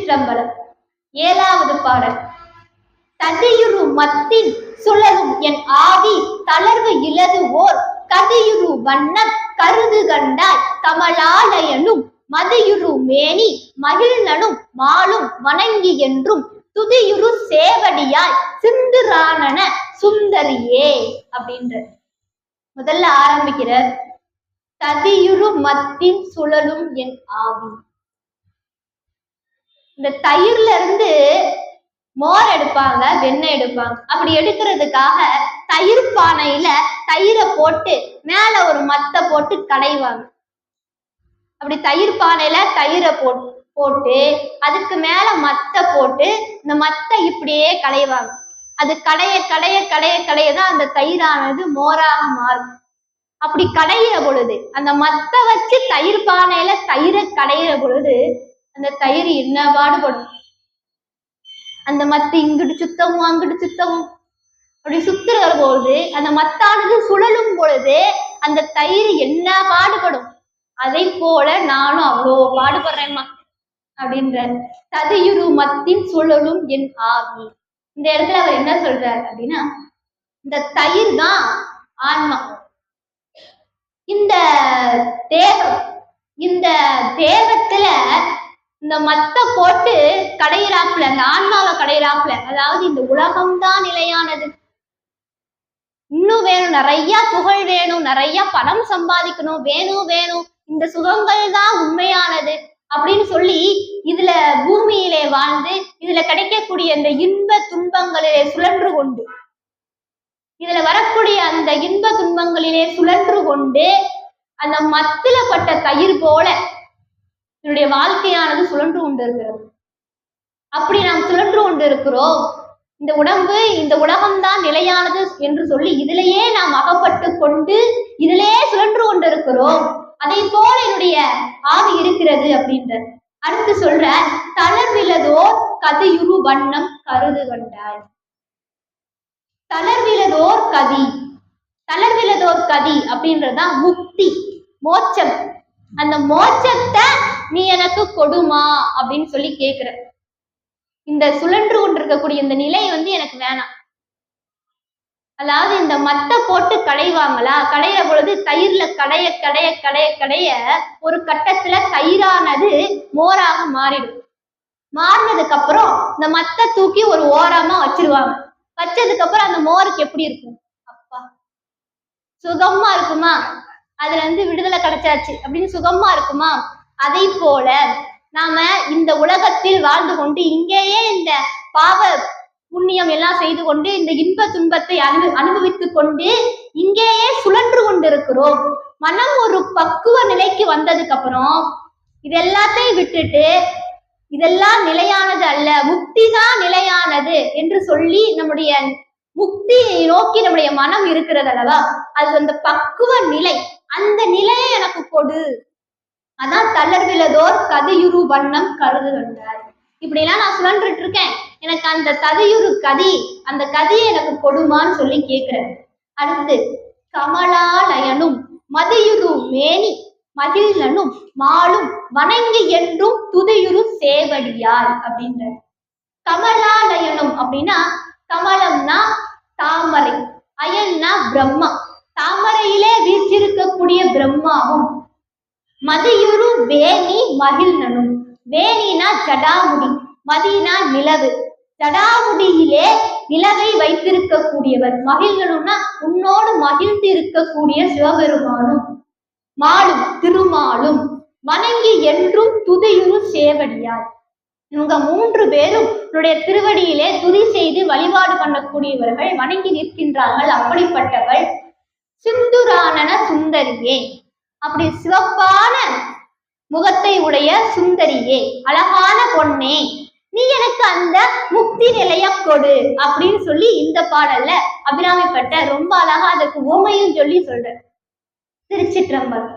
திருச்சிற்றம்பலம். ஏழாவது பாடல். ததியுரு மத்தின் சுழலும் என் ஆவி தளர்வு இலது ஓர் கதியுரு வண்ணம் கருது கண்டாய் கமலாலயனும் மதியுரு மேனி மகிழ்நனும் மாலும் வணங்கி என்றும் துதியுரு சேவடியாய் சிந்துரானன சுந்தரியே அப்படின்ற. முதல்ல ஆரம்பிக்கிற ததியுரு மத்தின் சுழலும் என் ஆவி. இந்த தயிர்ல இருந்து மோர் எடுப்பாங்க, வெண்ணெய் எடுப்பாங்க. அப்படி எடுக்கிறதுக்காக தயிர் பானையில தயிரை போட்டு மேல ஒரு மத்தை போட்டு கடைவாங்க. அப்படி தயிர் பானையில தயிரை போட்டு அதுக்கு மேல மத்தை போட்டு இந்த மத்தை இப்படியே கடைவாங்க. அது கடைய கடைய கடைய கடையதான் அந்த தயிரானது மோராக மாறும். அப்படி கடையிற பொழுது அந்த மத்தை வச்சு தயிர் பானையில தயிரை கடையிற பொழுது அந்த தயிர் என்ன பாடுபடும். அந்த மத்து இங்கிட்டு சுத்தவும் அங்கிட்டு சுத்தவும் அப்படி சுத்துற பொழுது அந்த மத்தானது சுழலும் பொழுது அந்த தயிர் என்ன பாடுபடும். அதை போல நானும் அவ்வளோ பாடுபடுறேம்மா அப்படின்ற. ததியுரு மத்தின் சுழலும் என் ஆவி. இந்த இடத்துல அவர் என்ன சொல்றாரு அப்படின்னா, இந்த தயிர் தான் ஆன்மா. இந்த தேகம், இந்த தேகத்துல இந்த மத்தை போட்டு கடையிறாப்புல, அந்த ஆன்மாவை கடையிறாப்புல, அதாவது இந்த உலகம்தான் நிலையானது, இன்னும் வேணும், நிறைய புகழ் வேணும், நிறைய பணம் சம்பாதிக்கணும், வேணும் வேணும், இந்த சுகங்கள் தான் உண்மையானது அப்படின்னு சொல்லி இதுல பூமியிலே வாழ்ந்து இதுல கிடைக்கக்கூடிய இந்த இன்ப துன்பங்களிலே சுழன்று கொண்டு, இதுல வரக்கூடிய அந்த இன்ப துன்பங்களிலே சுழன்று கொண்டு அந்த மத்தில பட்ட தயிர் போல என்னுடைய வாழ்க்கையானது சுழன்று கொண்டு இருக்கிறது. அப்படி நாம் சுழன்று கொண்டு இருக்கிறோம். இந்த உடம்பு, இந்த உலகம்தான் நிலையானது என்று சொல்லி இதிலேயே நாம் அகப்பட்டு கொண்டு இதிலேயே சுழன்று கொண்டு இருக்கிறோம். அதை போல என்னுடைய ஆவி இருக்கிறது அப்படின்ற. அடுத்து சொல்ற தளர்விலதோர் கதியுரு வண்ணம் கருது கண்டாய். தளர்விலதோர் கதி, தளர்விலதோர் கதி அப்படின்றதுதான் முக்தி, மோட்சம். அந்த மோட்சத்தை நீ எனக்கு கொடுமா அப்படின்னு சொல்லி கேக்குற. இந்த சுழன்று கொண்டிருக்கக்கூடிய இந்த நிலை எனக்கு வேணாம். அதாவது இந்த மத்தை போட்டு கடைவாங்களா, கடையிற பொழுது தயிர்ல கடைய கடைய கடைய கடைய ஒரு கட்டத்துல தயிரானது மோராக மாறிடும். மாறினதுக்கு அப்புறம் இந்த மத்தை தூக்கி ஒரு ஓரமா வச்சிருவாங்க. வச்சதுக்கு அப்புறம் அந்த மோருக்கு எப்படி இருக்கும், அப்பா சுகமா இருக்குமா, அதுல விடுதலை கிடைச்சாச்சு அப்படின்னு சுகமா இருக்குமா. அதை போல நாம இந்த உலகத்தில் வாழ்ந்து கொண்டு இங்கேயே இந்த பாவ புண்ணியம் எல்லாம் செய்து கொண்டு இந்த இன்ப துன்பத்தை அனுபவித்துக் கொண்டு இங்கேயே சுழன்று கொண்டிருக்கிறோம். மனம் ஒரு பக்குவ நிலைக்கு வந்ததுக்கு அப்புறம் இதெல்லாத்தையும் விட்டுட்டு இதெல்லாம் நிலையானது அல்ல, முக்தி தான் நிலையானது என்று சொல்லி நம்முடைய முக்தியை நோக்கி நம்முடைய மனம் இருக்கிறது அல்லவா, அது அந்த பக்குவ நிலை. அந்த நிலையை எனக்கு கொடு. அதான் தளர்விலதோர் கதியுரு வண்ணம் கருது கண்டாய். இப்படி எல்லாம் நான் சுழன்றுட்டு இருக்கேன், எனக்கு அந்த ததியுரு கதி, அந்த கதியை எனக்கு கொடுமான்னு சொல்லி கேட்கிறேன். அடுத்து கமலாலயனும் மதியுரு மேனி மகிழ்நனும் மாலும் வணங்கி என்றும் துதியுரு சேவடியாய் அப்படின்ற. கமலாலயனும் அப்படின்னா, கமலம்னா தாமரை, அயல்னா பிரம்மா, தாமரையிலே வீற்றிருக்கக்கூடிய பிரம்மாவும், மதியுரு வேணி மகிழ்நனும், வேணினா ஜடாமுடி, மதினா நிலவு, ஜடாமுடியிலே நிலவை வைத்திருக்கக்கூடியவர், மகிழ்நனும்னா உன்னோடு மகிழ்ந்து இருக்கக்கூடிய சிவபெருமானும், மாலும் திருமாலும், வணங்கி என்றும் துதியுரு சேவடியார். இவங்க மூன்று பேரும் என்னுடைய திருவடியிலே துதி செய்து வழிபாடு பண்ணக்கூடியவர்கள், வணங்கி நிற்கின்றார்கள். அப்படிப்பட்டவள் சிந்துரானன சுந்தரியே, அப்படி சிவப்பான முகத்தை உடைய சுந்தரியே, அழகான பொண்ணே, நீ எனக்கு அந்த முக்தி நிலைய கொடு அப்படின்னு சொல்லி இந்த பாடல்ல அபிராமிப்பட்ட ரொம்ப அழகா அதுக்கு உவமையும் சொல்லி சொல்ற. திருச்சிற்றம்பலம்.